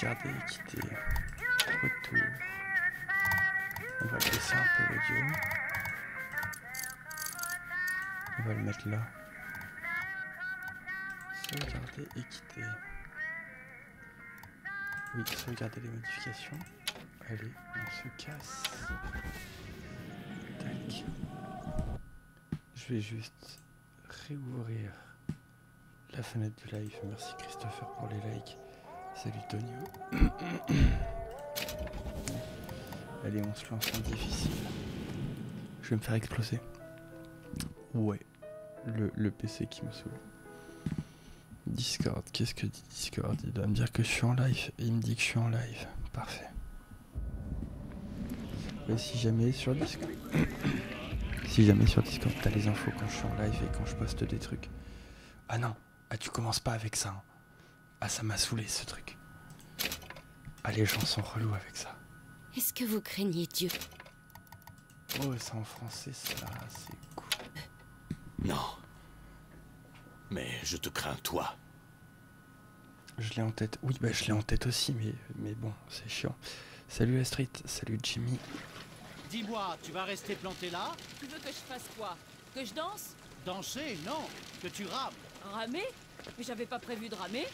Sauvegarder, quitter, retour. On va baisser un peu l'audio. On va le mettre là. Sauvegarder et quitter. Oui, sauvegarder les modifications. Allez, on se casse. Tac. Je vais juste réouvrir la fenêtre du live. Merci Christopher pour les likes. Salut Tonio. Allez, on se lance en difficile. Je vais me faire exploser. Ouais, le PC qui me saoule. Discord, qu'est-ce que dit Discord? Il doit me dire que je suis en live. Il me dit que je suis en live. Parfait. Et si jamais sur Discord, si jamais sur Discord t'as les infos quand je suis en live et quand je poste des trucs. Ah non, ah tu commences pas avec ça. Hein. Ah ça m'a saoulé ce truc. Ah les gens sont relous avec ça. Est-ce que vous craignez Dieu? Oh c'est en français ça, c'est cool. Non. Mais je te crains toi. Je l'ai en tête, oui bah je l'ai en tête aussi mais bon c'est chiant. Salut Astrid, salut Jimmy. Dis-moi, tu vas rester planté là? Tu veux que je fasse quoi? Que je danse? Danser, non. Que tu rames. Ramer? Mais j'avais pas prévu de ramer.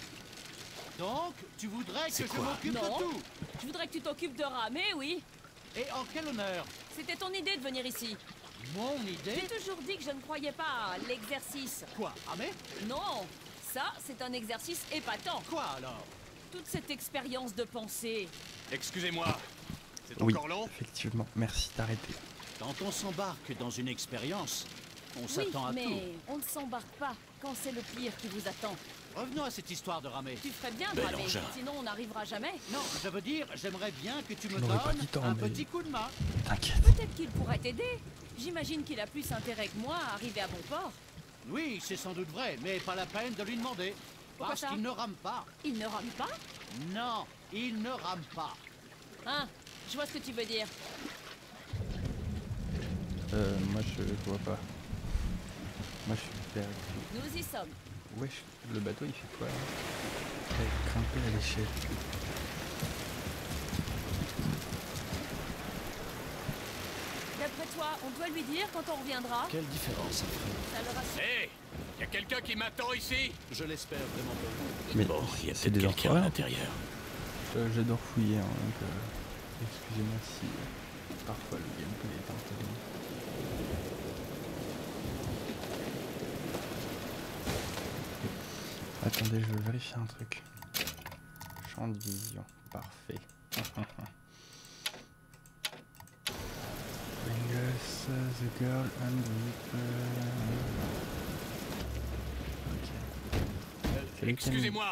Donc, tu voudrais que je m'occupe de Non. tout? Je voudrais que tu t'occupes de ramer, oui. Et en quel honneur? C'était ton idée de venir ici. Mon idée? J'ai toujours dit que je ne croyais pas à l'exercice. Quoi, ramer? Non, ça, c'est un exercice épatant. Quoi alors? Toute cette expérience de pensée. Excusez-moi. C'est Oui, encore long? effectivement, merci d'arrêter. Quand on s'embarque dans une expérience, on Oui, s'attend à mais tout. on ne s'embarque pas quand c'est le pire qui vous attend. Revenons à cette histoire de ramer. Tu ferais bien de Bel ramer, engin. sinon on n'arrivera jamais. Non, je veux dire, j'aimerais bien que tu me n'aurais pas donnes dit tant, un mais- petit coup de main. T'inquiète. Peut-être qu'il pourrait t'aider. J'imagine qu'il a plus intérêt que moi à arriver à bon port. Oui, c'est sans doute vrai, mais pas la peine de lui demander. Pourquoi Parce ça? qu'il ne rame pas. Il ne rame pas? Non, il ne rame pas. Hein? Je vois ce que tu veux dire. Moi je vois pas. Moi je suis perdu. Nous y sommes. Wesh, le bateau il fait quoi là? Grimper à l'échelle. D'après toi, on doit lui dire quand on reviendra? Quelle différence ça ferait? Ça le rassure. Hé! Y a quelqu'un qui m'attend ici? Je l'espère vraiment pour vous. Mais Bon, il y a c'est peut-être des quelqu'un à enfoirés. l'intérieur. J'adore fouiller, hein, donc excusez-moi si parfois le gameplay est un peu long. Attendez, je veux vérifier un truc. Champ de vision, parfait. Angus, the girl and the Reaper. Ok. C'est lequel? Excusez-moi.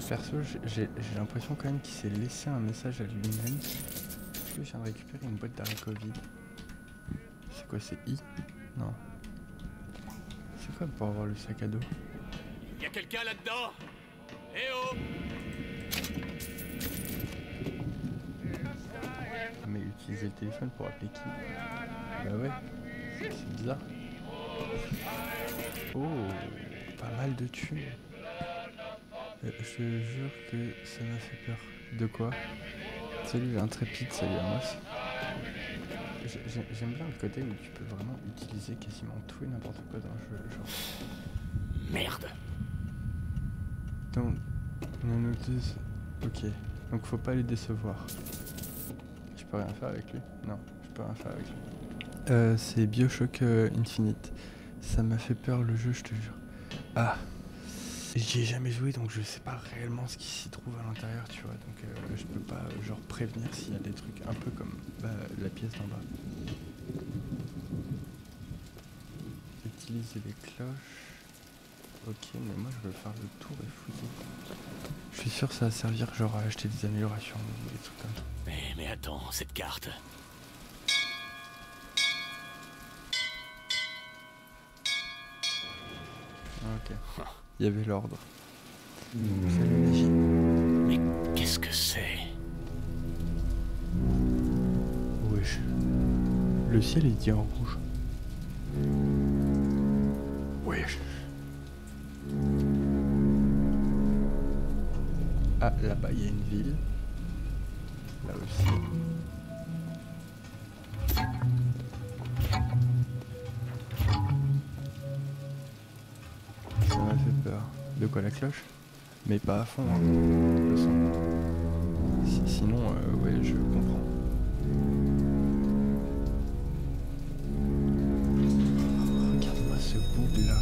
Perso, j'ai l'impression quand même qu'il s'est laissé un message à lui-même. Est-ce que je viens de récupérer une boîte d'haricots vide? C'est quoi, c'est I? Non. C'est quoi pour avoir le sac à dos? Y a quelqu'un là-dedans? Eh oh! Mais utiliser le téléphone pour appeler qui? Bah ouais, c'est bizarre. Oh, pas mal de thunes. Je te jure que ça m'a fait peur. De quoi? Salut l'intrépide, salut Amos. J'aime bien le côté où tu peux vraiment utiliser quasiment tout et n'importe quoi dans le jeu. Genre. Merde. Donc, non notice. Ok, donc faut pas les décevoir. Je peux rien faire avec lui? Non, je peux rien faire avec lui. C'est Bioshock Infinite. Ça m'a fait peur le jeu, je te jure. Ah! J'y ai jamais joué donc je sais pas réellement ce qui s'y trouve à l'intérieur, tu vois. Donc je peux pas genre prévenir s'il y a des trucs un peu comme la pièce d'en bas. Utiliser les cloches. Ok, mais moi je veux faire le tour et fouiller. Je suis sûr que ça va servir genre à acheter des améliorations ou des trucs comme ça. Mais attends, cette carte. Ok. Il y avait l'ordre. Salut Magie. Mais qu'est-ce que c'est? Wesh. Le ciel est dit en rouge. Wesh. Ah, là-bas, il y a une ville. Là aussi. Ça m'a fait peur. De quoi, la cloche? Mais pas à fond, hein, le son. Sinon, ouais, je comprends. Regarde-moi ce bout là.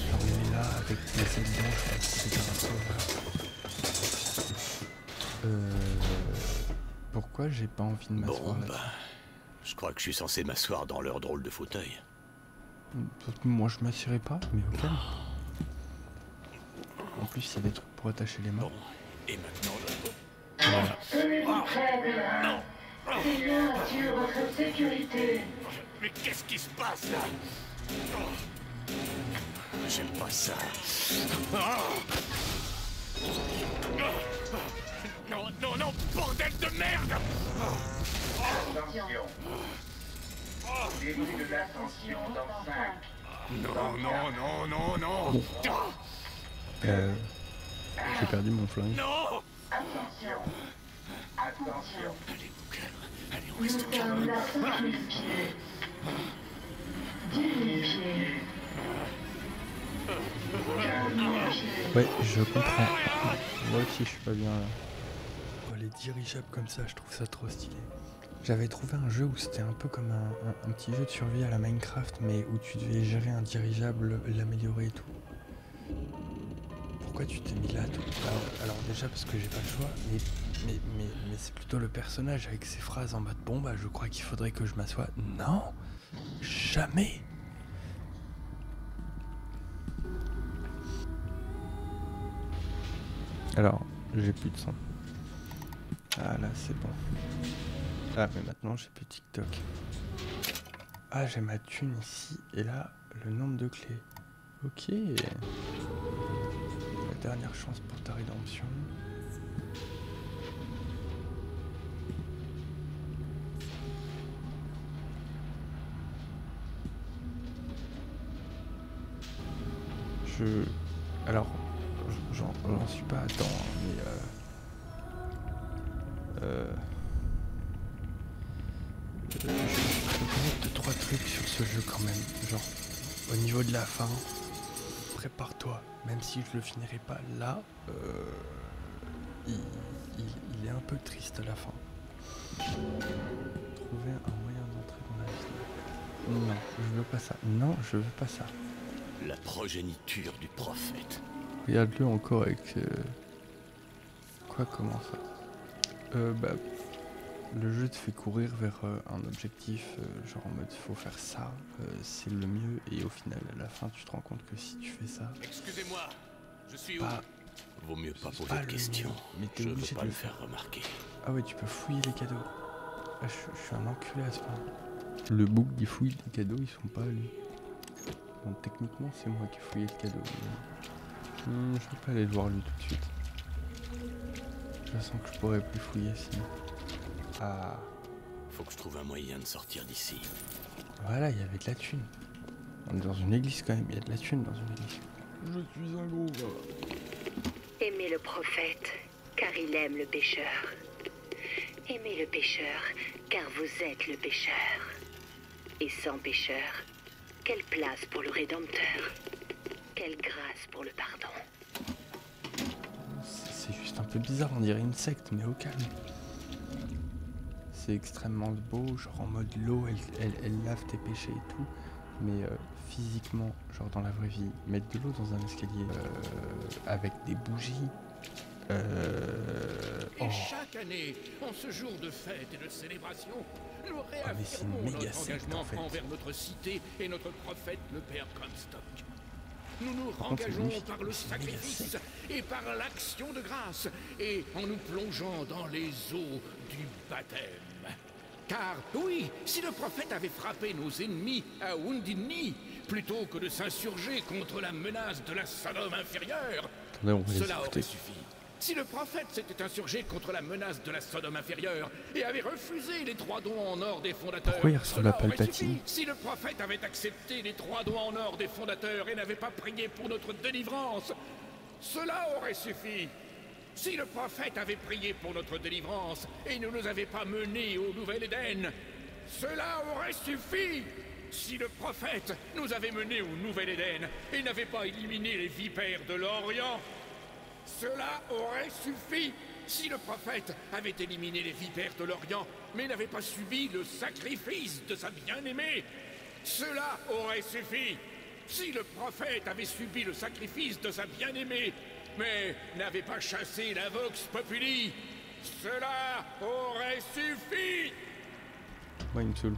Genre, il est là avec les ailes blanches, comme si c'était un sauveur. Pourquoi j'ai pas envie de m'asseoir Bon, là? bah... Je crois que je suis censé m'asseoir dans leur drôle de fauteuil. Moi, je m'assierai pas, mais au calme. En plus, il y a des trucs pour attacher les mains. Bon, et maintenant Tenez-vous près de là. Non. C'est là sur votre sécurité. Mais qu'est-ce qui se passe là? J'aime pas ça. Non, non, non, bordel de merde! Attention. Début de l'ascension dans 5. Non, non, non, non, non! J'ai perdu mon flingue. Non! Attention. Attention. Allez, au calme. Allez, on Nous reste calme. sommes à 5000 pieds. 10 000 pieds. 15 000 pieds. Ouais, je comprends. Moi aussi, je suis pas bien là. Oh, les dirigeables comme ça, je trouve ça trop stylé. J'avais trouvé un jeu où c'était un peu comme un petit jeu de survie à la Minecraft, mais où tu devais gérer un dirigeable, l'améliorer et tout. Pourquoi tu t'es mis là tout alors déjà parce que j'ai pas le choix, mais c'est plutôt le personnage avec ses phrases en mode bon bah je crois qu'il faudrait que je m'assoie. Non, jamais. Alors, j'ai plus de son. Ah là c'est bon. Ah mais maintenant j'ai plus TikTok. Ah j'ai ma thune ici et là le nombre de clés. Ok. La dernière chance pour ta rédemption. Alors, j'en suis pas à temps, mais je connais 2-3 trucs sur ce jeu quand même. Genre, au niveau de la fin, prépare-toi. Même si je le finirai pas là, il est un peu triste à la fin. Trouver un moyen d'entrer dans la ville. Non, je veux pas ça. Non, je veux pas ça. La progéniture du prophète. Regarde-le encore avec... Quoi, comment ça? Bah... Le jeu te fait courir vers un objectif, genre en mode faut faire ça, c'est le mieux, et au final, à la fin, tu te rends compte que si tu fais ça... Excusez-moi, je suis où? Pas... Vaut mieux pas poser pas de le questions. mieux, mais t'es Je veux obligé pas de le le faire remarquer. Ah ouais, tu peux fouiller les cadeaux. Ah, je suis un enculé à ce point. Le bouc qui fouille les cadeaux, ils sont pas à lui. Bon, techniquement, c'est moi qui fouillais le cadeau. Mais... je vais pas aller le voir lui tout de suite. Je sens que je pourrais plus fouiller sinon. Ah, Faut que je trouve un moyen de sortir d'ici. voilà, il y avait de la thune. On est dans une église quand même, il y a de la thune dans une église. Je suis un gros gars. Aimez le prophète, car il aime le pécheur. Aimez le pécheur, car vous êtes le pécheur. Et sans pécheur, quelle place pour le Rédempteur? Quelle grâce pour le pardon? C'est juste un peu bizarre, on dirait une secte, mais au calme. C'est extrêmement beau, genre en mode l'eau, elle lave tes péchés et tout. Mais physiquement, genre dans la vraie vie, mettre de l'eau dans un escalier avec des bougies. Et chaque année, en ce jour de fête et de célébration, nous mais c'est une réaffirmons méga notre secte, engagement en fait. envers notre cité et notre prophète, le Père Comstock. Nous nous contre, c'est engageons magnifique, par le c'est une méga sacrifice secte. et par l'action de grâce, et en nous plongeant dans les eaux du baptême. Car, oui, si le prophète avait frappé nos ennemis à Wounded Knee, plutôt que de s'insurger contre la menace de la Sodome inférieure, Attendez, on va les cela écouter. aurait suffi. Si le prophète s'était insurgé contre la menace de la Sodome inférieure et avait refusé les 3 dons en or des fondateurs, Pourquoi il ressemble à cela aurait Palpatine? suffi. Si le prophète avait accepté les 3 dons en or des fondateurs et n'avait pas prié pour notre délivrance, cela aurait suffi. Si le prophète avait prié pour notre délivrance et ne nous avait pas menés au Nouvel Éden, cela aurait suffi. Si le prophète nous avait menés au Nouvel Éden et n'avait pas éliminé les vipères de l'Orient, cela aurait suffi. Si le prophète avait éliminé les vipères de l'Orient, mais n'avait pas subi le sacrifice de sa bien-aimée, cela aurait suffi. Si le prophète avait subi le sacrifice de sa bien-aimée, mais n'avait pas chassé la Vox Populi, cela aurait suffi. Moi, il me saoule.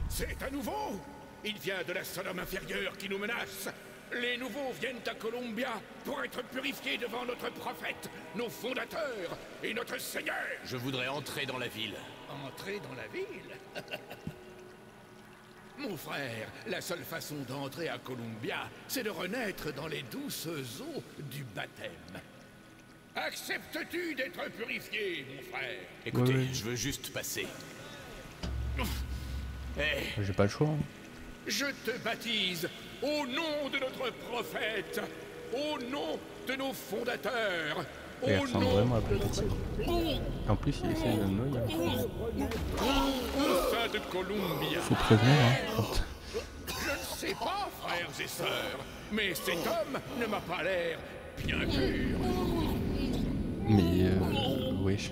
C'est à nouveau. Il vient de la Sodome inférieure qui nous menace. Les nouveaux viennent à Columbia pour être purifiés devant notre prophète, nos fondateurs et notre Seigneur. Je voudrais entrer dans la ville. Entrer dans la ville? Mon frère, la seule façon d'entrer à Columbia, c'est de renaître dans les douces eaux du baptême. Acceptes-tu d'être purifié, mon frère? Écoutez, Ouais. je veux juste passer. Hé, J'ai pas le choix. Hein. Je te baptise au nom de notre prophète, au nom de nos fondateurs, Et il au ressemble nom vraiment à Palpatine. Et en plus, il essaie de me noyer. au sein de Columbia. Faut prévenir, hein. Je ne sais pas, frères et sœurs, mais cet homme ne m'a pas l'air bien pur. Mais, wesh.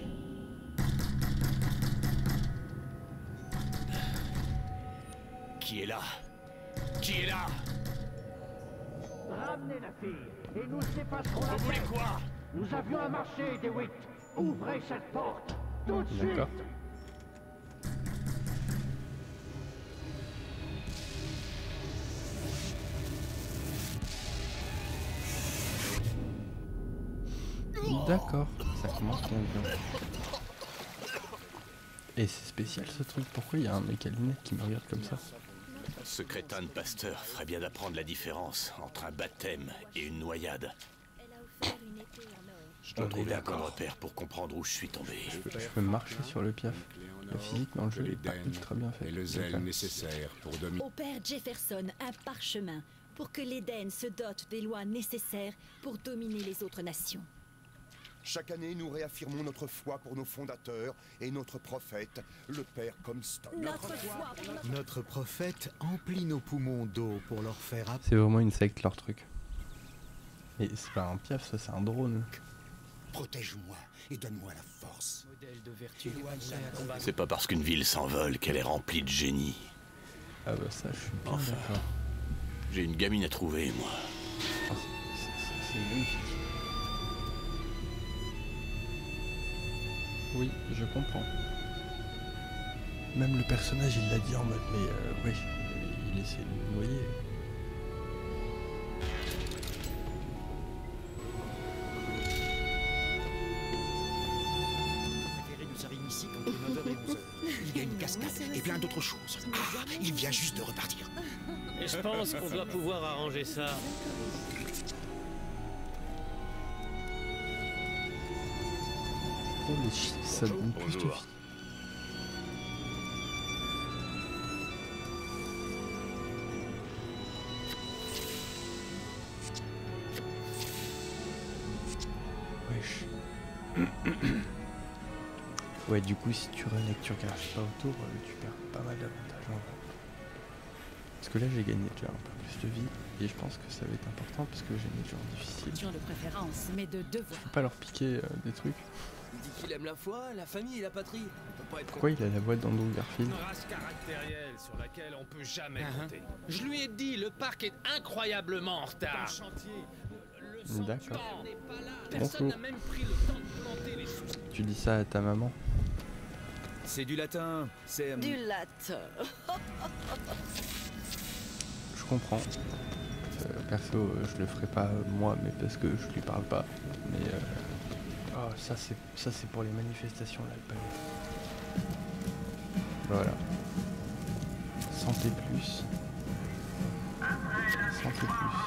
qui est là? Qui est là? Ramenez la fille et nous effacerons la Vous voulez tête. quoi? Nous avions un marché, DeWitt. Ouvrez cette porte, tout de suite. D'accord. D'accord, ça commence bien. Et c'est spécial ce truc, pourquoi il y a un mec à lunettes qui me regarde comme ça? Ce crétin de pasteur ferait bien d'apprendre la différence entre un baptême et une noyade. Je dois trouver un code repère pour comprendre où je suis tombé. Je peux marcher sur le piaf. La physique dans le jeu est pas ultra bien faite. Et le zèle nécessaire pour dominer. Au père Jefferson, un parchemin pour que l'Éden se dote des lois nécessaires pour dominer les autres nations. Chaque année, nous réaffirmons notre foi pour nos fondateurs et notre prophète, le père Comstock. Notre foi pour notre... Notre prophète emplit nos poumons d'eau pour leur faire apparaître. C'est vraiment une secte leur truc. Et c'est pas un piaf, ça c'est un drone. Protège-moi et donne-moi la force. Modèle de vertu. C'est pas parce qu'une ville s'envole qu'elle est remplie de génie. Ah bah ça je suis bien Enfin. d'accord. J'ai une gamine à trouver, moi. Oh, c'est magnifique. Oui, je comprends. Même le personnage il l'a dit en mode mais ouais, il essaie de me noyer. Nous arrive ici quand 9h et 11h. Il y a une cascade et plein d'autres choses. Ah, il vient juste de repartir. Et je pense qu'on doit pouvoir arranger ça. Oh les shit, ça donne plus de vie. Wesh. Ouais, du coup, si tu runs et que tu regardes pas autour, tu perds pas mal d'avantages en vrai. Parce que là, j'ai gagné déjà un peu plus de vie et je pense que ça va être important parce que j'ai mis genre difficile. Question de préférence, mais de devoir. Faut pas leur piquer des trucs. Il dit qu'il aime la foi, la famille et la patrie. On peut pas être Pourquoi il a la voix d'Andrew Garfield? Une race caractérielle sur laquelle on peut jamais compter. Je lui ai dit, le parc est incroyablement en retard. D'accord. Personne n'a Bonjour. même pris le temps de planter les sous. Tu dis ça à ta maman? C'est du latin, c'est... Du latin. Je comprends. Perso, je le ferai pas moi, mais parce que je lui parle pas. Mais oh, ça c'est pour les manifestations là, le palais. Voilà. Santé plus. Santé plus.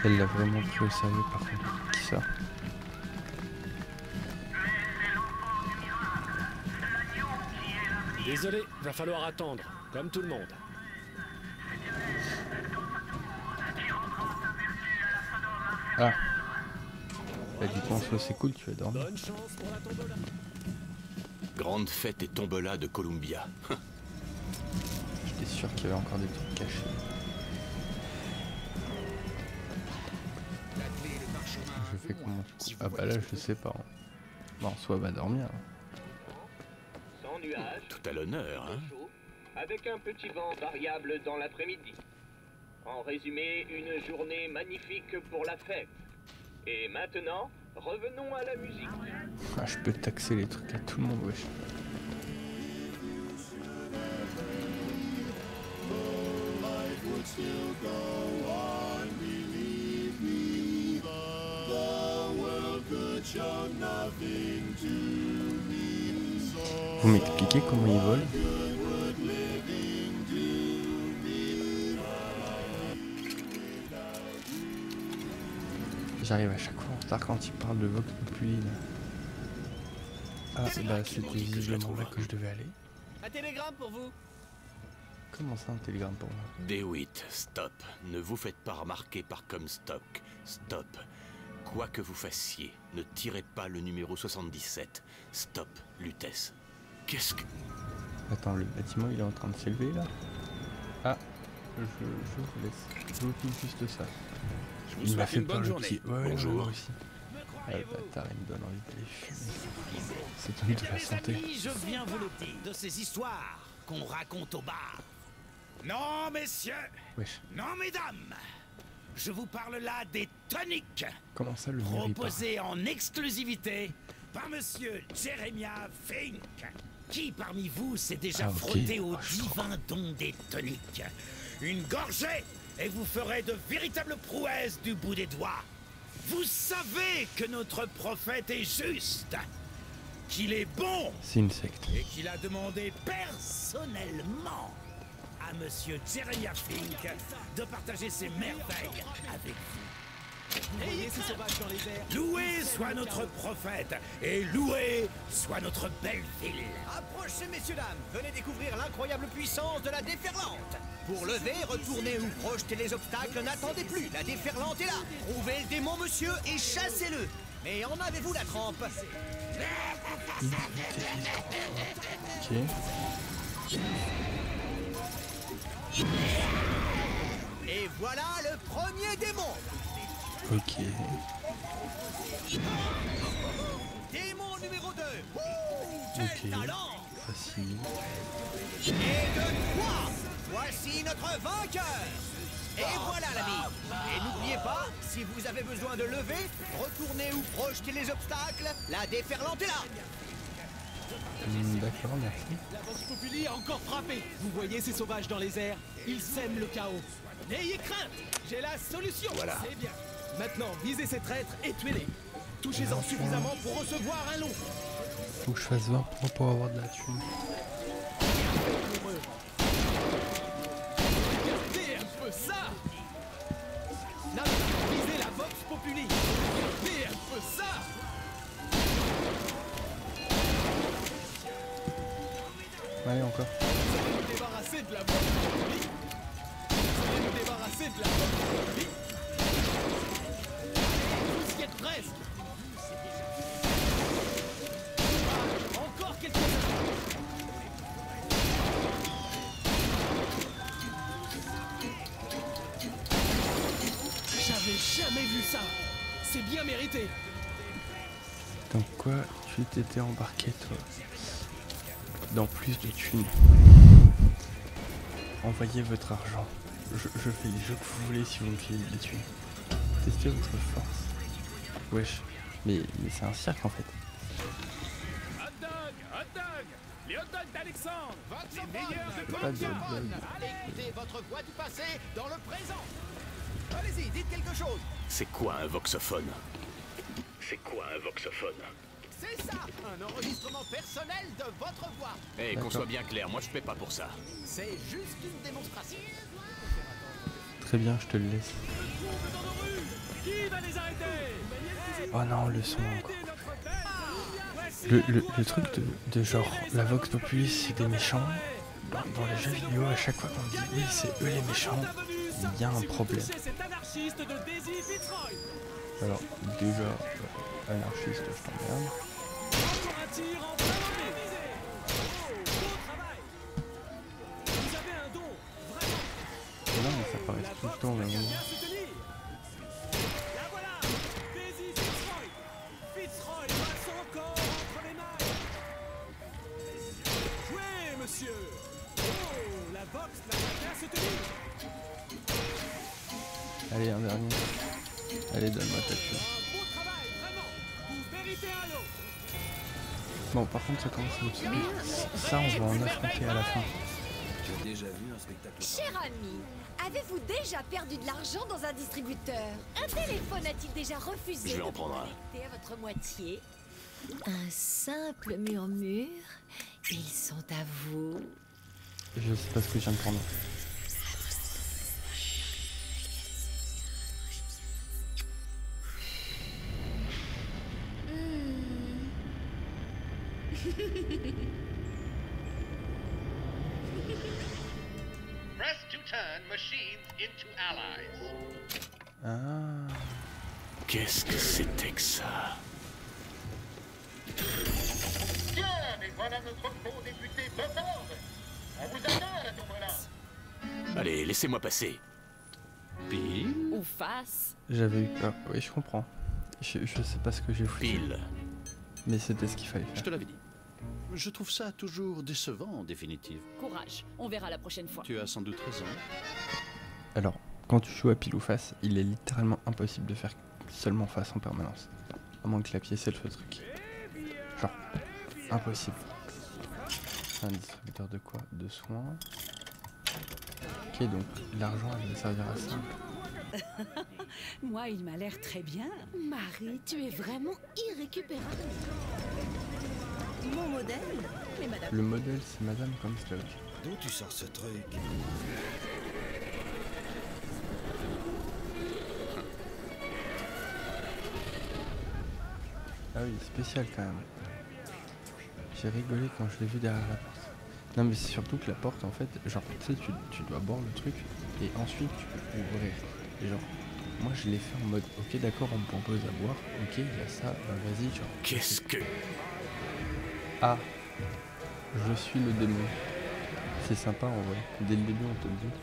Elle l'a vraiment pris au sérieux par contre. Qui ça? Désolé, va falloir attendre, comme tout le monde. Ah. Bah du coup en soi c'est cool, tu vas dormir. Bonne chance pour la tombola. Grande fête et tombola de Columbia. J'étais sûr qu'il y avait encore des trucs cachés. Je fais comment du coup? Ah bah là je sais pas. Hein. Bon, soit va dormir. Sans nuage, Tout à l'honneur, hein. chaud, avec un petit vent variable dans l'après-midi. En résumé, une journée magnifique pour la fête. Et maintenant, revenons à la musique. Ah, je peux taxer les trucs à tout le monde, wesh. Vous m'expliquez comment ils volent? J'arrive à chaque fois en retard quand il parle de Vox Populi. Là. Ah bah c'était visiblement là que je devais aller. Un télégramme pour vous. Comment ça un télégramme pour moi? DeWitt, stop. Ne vous faites pas remarquer par Comstock. Stop. Quoi que vous fassiez, ne tirez pas le numéro 77. Stop, Lutèce. Qu'est-ce que... Attends, le bâtiment il est en train de s'élever là? Ah, je vous laisse. Je vous filme juste ça. Il m'a fait peur le petit. Ouais, bonjour. Moi aussi. Ah le bâtard, il me donne envie d'aller fumer. C'est une de la santé. Amis, je viens vous le dire de ces histoires qu'on raconte au bar. Non, messieurs. Wesh. Non, mesdames. Je vous parle là des toniques. Comment ça le mairie proposés en exclusivité par monsieur Jeremiah Fink. Qui parmi vous s'est déjà frotté au divin don des toniques? Une gorgée et vous ferez de véritables prouesses du bout des doigts. Vous savez que notre prophète est juste, qu'il est bon. C'est une secte. Et qu'il a demandé personnellement à monsieur Jeremiah Fink de partager ses merveilles avec vous. Ayez ces sauvages dans les airs. Loué soit notre prophète et loué soit notre belle ville. Approchez, messieurs, dames. Venez découvrir l'incroyable puissance de la déferlante. Pour lever, retourner ou projeter les obstacles, n'attendez plus. La déferlante est là. Trouvez le démon, monsieur, et chassez-le. Mais en avez-vous la trempe? Ok. Et voilà le premier démon. Ok. Démon numéro 2. Ok. Facile. Et de 3. Voici notre vainqueur. Et voilà l'ami. Et n'oubliez pas, si vous avez besoin de lever, retourner ou projeter les obstacles, la déferlante est là. D'accord, merci. La Vox Populi a encore frappé. Vous voyez ces sauvages dans les airs? Ils sèment le chaos. N'ayez crainte, j'ai la solution. Voilà. C'est bien. Maintenant, visez ces traîtres et tuez-les. Touchez-en suffisamment pour recevoir un lot. Faut que je fasse 20 points pour avoir de la thune. Regardez un peu ça. Non, visez la Vox Populi. Regardez un peu ça. Allez, encore. Vous allez nous débarrasser de la Vox Populi. Vous allez nous débarrasser de la Vox Populi. Vous y êtes presque. Encore quelques-uns. J'avais jamais vu ça. C'est bien mérité. Dans quoi tu t'étais embarqué, toi? Dans plus de thunes. Envoyez votre argent. Je fais les jeux que vous voulez si vous me filez des thunes. Testez votre force. Wesh. Mais c'est un cirque en fait. Hot dog, les hot dogs d'Alexandre, les meilleurs de Pas de hot dog. Allez écoutez votre voix du passé dans le présent. Allez-y, dites quelque chose. C'est quoi un voxophone? C'est quoi un voxophone? C'est ça, un enregistrement personnel de votre voix. Eh, qu'on soit bien clair, moi je paie pas pour ça. C'est juste une démonstration. Très bien, je te le laisse. Dans nos rues. Oh non, le son encore. Le truc de genre la Vox Populi c'est des méchants, dans les jeux vidéo à chaque fois qu'on dit oui c'est eux les méchants, il y a un problème. Alors déjà, anarchiste je t'emmerde. Non mais ça paraît tout le temps vraiment. Allez, un dernier. Allez, donne-moi ta queue. Bon, par contre, ça commence à me saouler. Ça, on va en affronter à la fin. Tu as déjà vu un spectacle? Cher ami, avez-vous déjà perdu de l'argent dans un distributeur? Un téléphone a-t-il déjà refusé Je vais en de prendre un. connecter à votre moitié? Un simple murmure. Ils sont à vous. Je sais pas ce que je viens de prendre. Press to turn machines into allies. Ah. Qu'est-ce que c'était que ça? Bien, et voilà notre beau député Bobord. On vous attend à la tombola. Allez, laissez-moi passer. Pile ou face? J'avais eu peur. Oui, je comprends. Je sais pas ce que j'ai foutu. Pile. Mais c'était ce qu'il fallait faire. Je te l'avais dit. Je trouve ça toujours décevant en définitive. Courage, on verra la prochaine fois. Tu as sans doute raison. Alors, quand tu joues à pile ou face, il est littéralement impossible de faire seulement face en permanence. À moins que la pièce elle soit le truc. Genre, impossible. Un distributeur de quoi? De soins. Ok, donc l'argent elle va servir à ça. Moi, il m'a l'air très bien. Marie, tu es vraiment irrécupérable. Mon modèle? Mais madame... Le modèle c'est Madame Comstock. D'où tu sors ce truc? Ah oui, spécial quand même. J'ai rigolé quand je l'ai vu derrière la porte. Non mais c'est surtout que la porte en fait, genre tu sais tu dois boire le truc et ensuite tu peux ouvrir. Et genre, moi je l'ai fait en mode ok d'accord on me propose à boire, ok il y a ça, vas-y genre. Qu'est-ce que... Ah, je suis le démon. C'est sympa en vrai, dès le début on te le dit.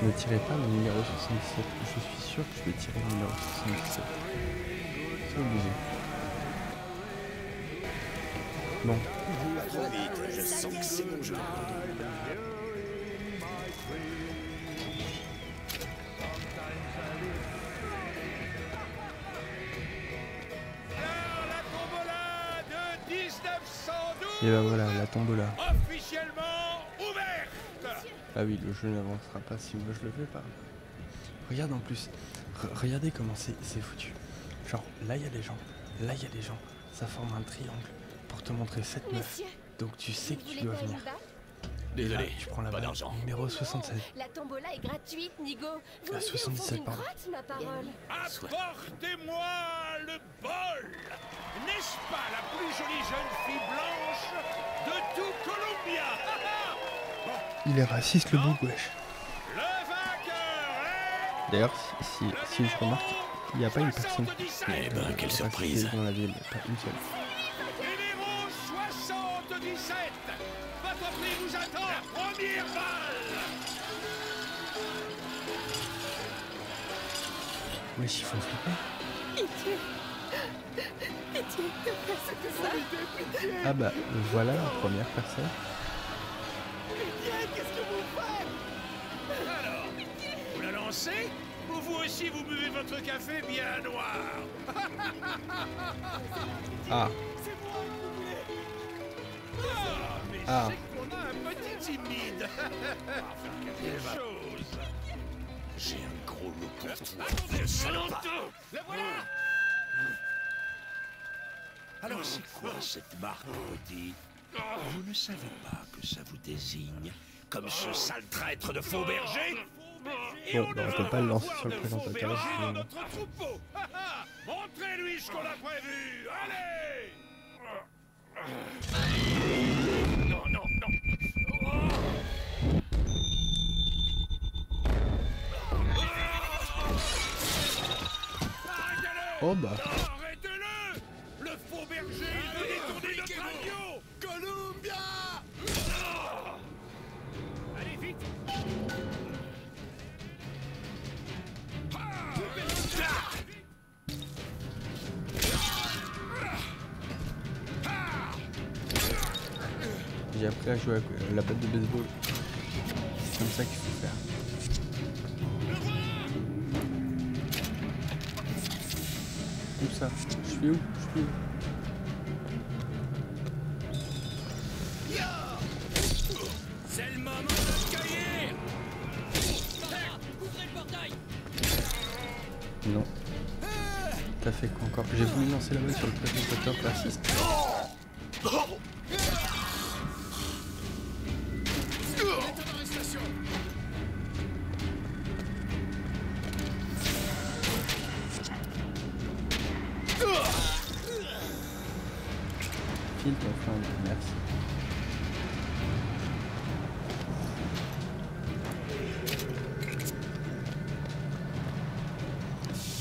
Ne tirez pas le numéro 77, je suis sûr que je vais tirer le numéro 77. C'est obligé. Bon. Trop vite, je sens que c'est mon jeu. Et ben voilà, la tombola. Officiellement ouverte. Ah oui, le jeu n'avancera pas si moi je le fais pas. Regarde en plus, regardez comment c'est foutu. Genre, là il y a des gens, là il y a des gens. Ça forme un triangle pour te montrer cette meuf. Donc tu sais que tu dois venir. Désolé, là, tu prends la pas balle, d'argent. numéro 76. La tombola est gratuite, Nigo. Vous La vivez au fond 77, d'une pardon. grotte, ma parole. Apportez-moi le bol. N'est-ce pas la plus jolie jeune fille blanche de tout Columbia? Il est raciste le bouc, wesh. D'ailleurs, si je remarque, il n'y a pas une personne. Eh ben, quelle surprise. Dans la ville, pas une seule. Numéro 77. Votre prix vous attend. Première balle. Wesh, il faut flipper. Pitié. Pitié, que ça? Ah bah, voilà la première personne. Pitié, qu'est-ce que vous faites? Alors, vous la lancez? Ou vous aussi vous buvez votre café bien noir? Ah. C'est moi que vous voulez. Ah, mais Ah. c'est qu'on a un petit timide. Quelque chose. J'ai un gros lot pour toi. Attention, le voilà. Alors c'est quoi cette marque, petit? Vous ne savez pas que ça vous désigne comme ce sale traître de faux berger. Bon, bah, on peut pas le lancer sur le présentateur. À notre troupeau. Montrez-lui ce qu'on a prévu. Allez. Non, non, non. Oh bah. Arrêtez-le. Le faux berger veut détourner notre agneau. Columbia. Allez, vite. J'ai appris à jouer à la batte de baseball. C'est comme ça qu'il faut faire. Où ça? Je suis où? Je suis où? C'est le moment de te cueillir. Ouvrez le portail. Non. T'as fait quoi encore? J'ai voulu lancer la balle sur le présentateur persiste. File ton flingue, merci.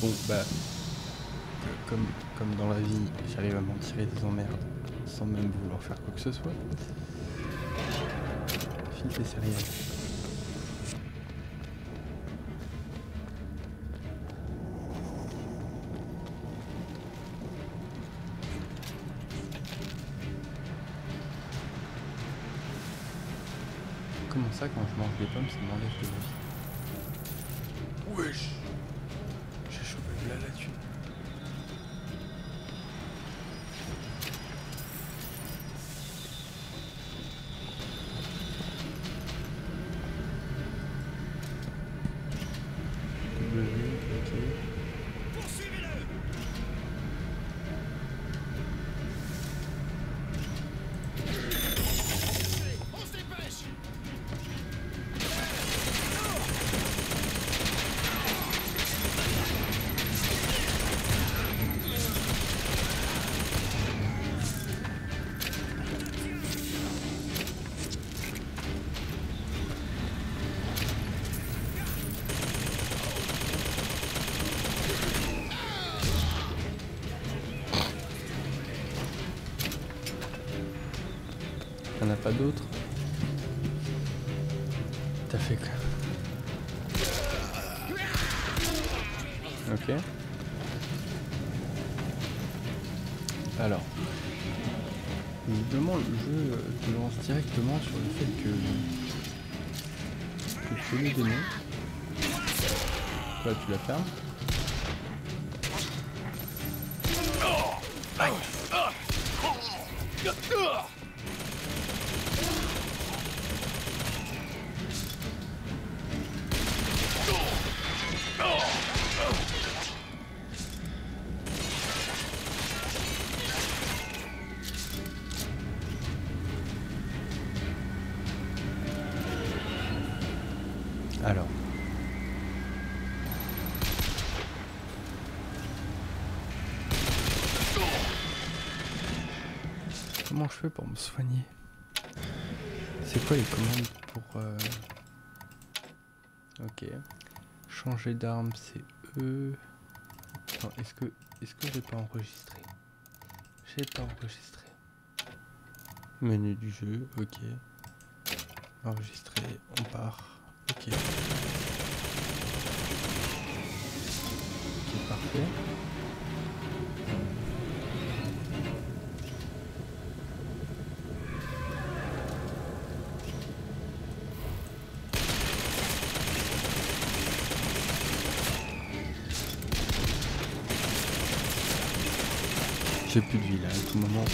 Bon bah comme dans la vie, j'arrive à m'en tirer des emmerdes sans même vouloir faire quoi que ce soit. File tes céréales. Comment ça, quand je mange des pommes, ça m'enlève de la vie? Wesh! J'ai chopé là là-dessus. Ok. Poursuivez-le. On se dépêche. Y'en a pas d'autres? T'as fait quoi? Ok. Alors. Évidemment, le jeu te lance directement sur le fait que tu fais le démon. Toi, tu la fermes. Alors. Comment je fais pour me soigner? C'est quoi les commandes pour... Ok. Changer d'arme, c'est E. Attends, est-ce que j'ai pas enregistré? J'ai pas enregistré. Menu du jeu, ok. Enregistrer, on part. Ok. Ok, parfait. J'ai plus de vie là, à tout moment.